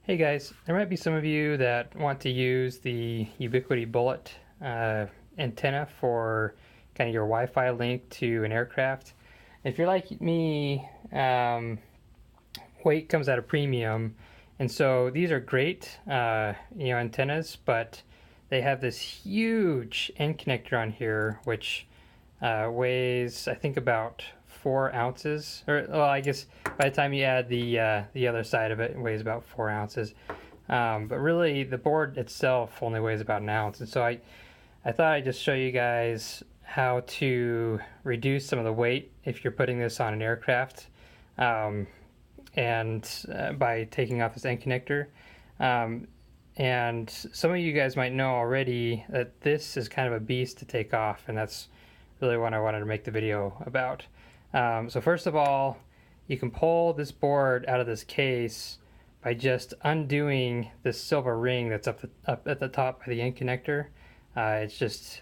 Hey guys, there might be some of you that want to use the Ubiquiti bullet antenna for kind of your Wi-Fi link to an aircraft. If you're like me, weight comes at a premium, and so these are great, antennas, but they have this huge end connector on here, which weighs, I think, about 4 ounces. Or, well, I guess by the time you add the other side of it, it weighs about 4 ounces. But really, the board itself only weighs about an ounce. And so I thought I'd just show you guys how to reduce some of the weight if you're putting this on an aircraft, and by taking off this end connector. And some of you guys might know already that this is kind of a beast to take off, and that's really what I wanted to make the video about. So first of all, you can pull this board out of this case by just undoing this silver ring that's up at the top by the end connector. It's just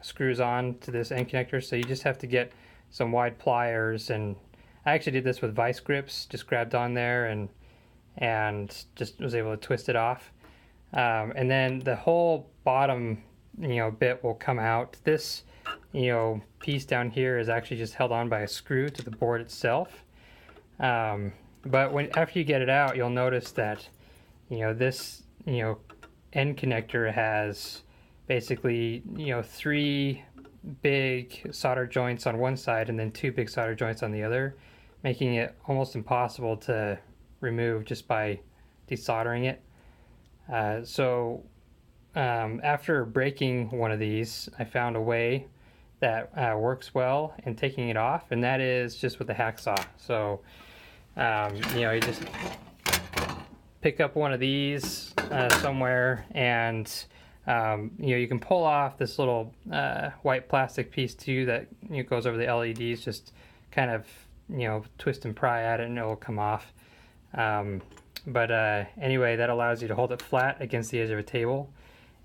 screws on to this end connector, so you just have to get some wide pliers, and I actually did this with vice grips, just grabbed on there and just was able to twist it off. And then the whole bottom bit will come out. This piece down here is actually just held on by a screw to the board itself. But after you get it out, you'll notice that this end connector has basically 3 big solder joints on one side and then 2 big solder joints on the other, making it almost impossible to remove just by desoldering it. After breaking one of these, I found a way that works well in taking it off, and that is just with a hacksaw. So you just pick up one of these somewhere, and you can pull off this little white plastic piece too that goes over the LEDs. Just kind of twist and pry at it and it will come off. Anyway, that allows you to hold it flat against the edge of a table,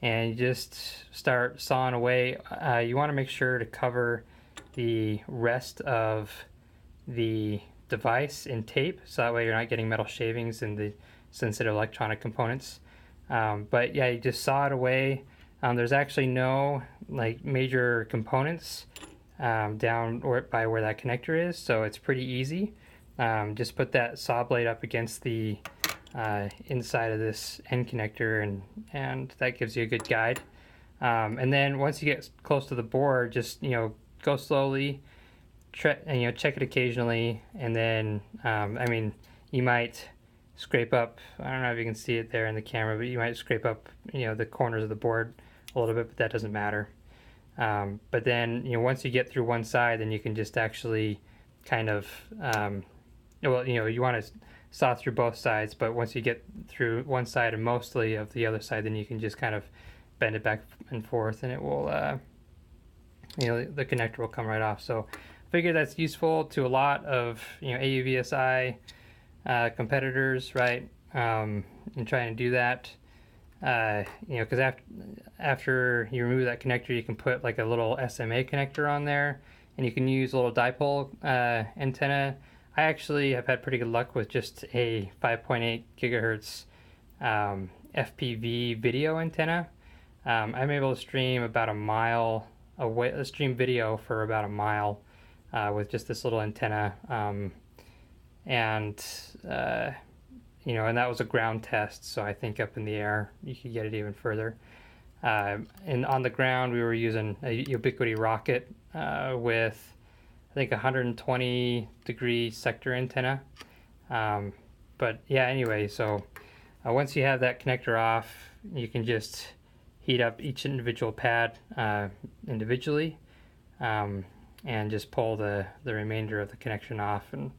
and you just start sawing away. You want to make sure to cover the rest of the device in tape, so that way you're not getting metal shavings in the sensitive electronic components. But yeah, you just saw it away. There's actually no major components down by where that connector is, so it's pretty easy. Just put that saw blade up against the inside of this end connector, and that gives you a good guide. And then once you get close to the board, just go slowly, check it occasionally, and then you might scrape up, I don't know if you can see it there in the camera, but you might scrape up the corners of the board a little bit, but that doesn't matter. But then once you get through one side, then you can just actually kind of you want to saw through both sides, but once you get through one side and mostly of the other side, then you can just kind of bend it back and forth, and it will the connector will come right off. So I figure that's useful to a lot of AUVSI competitors, right? And trying to do that, because after you remove that connector, you can put like a little SMA connector on there, and you can use a little dipole antenna. I actually have had pretty good luck with just a 5.8 gigahertz FPV video antenna. I'm able to stream about a mile away, stream video for about a mile with just this little antenna. And that was a ground test, so I think up in the air you could get it even further. And on the ground we were using a Ubiquiti rocket with I think 120 degree sector antenna. But yeah, anyway, so once you have that connector off, you can just heat up each individual pad individually, and just pull the remainder of the connection off, and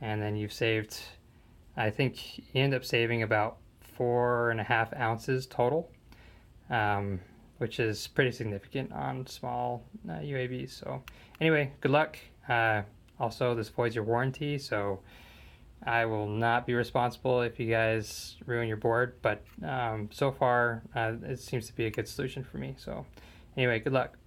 then you've saved, I think you end up saving about 4.5 ounces total, which is pretty significant on small UAVs. So anyway, good luck. Also, this voids your warranty, so I will not be responsible if you guys ruin your board, but so far it seems to be a good solution for me. So anyway, good luck.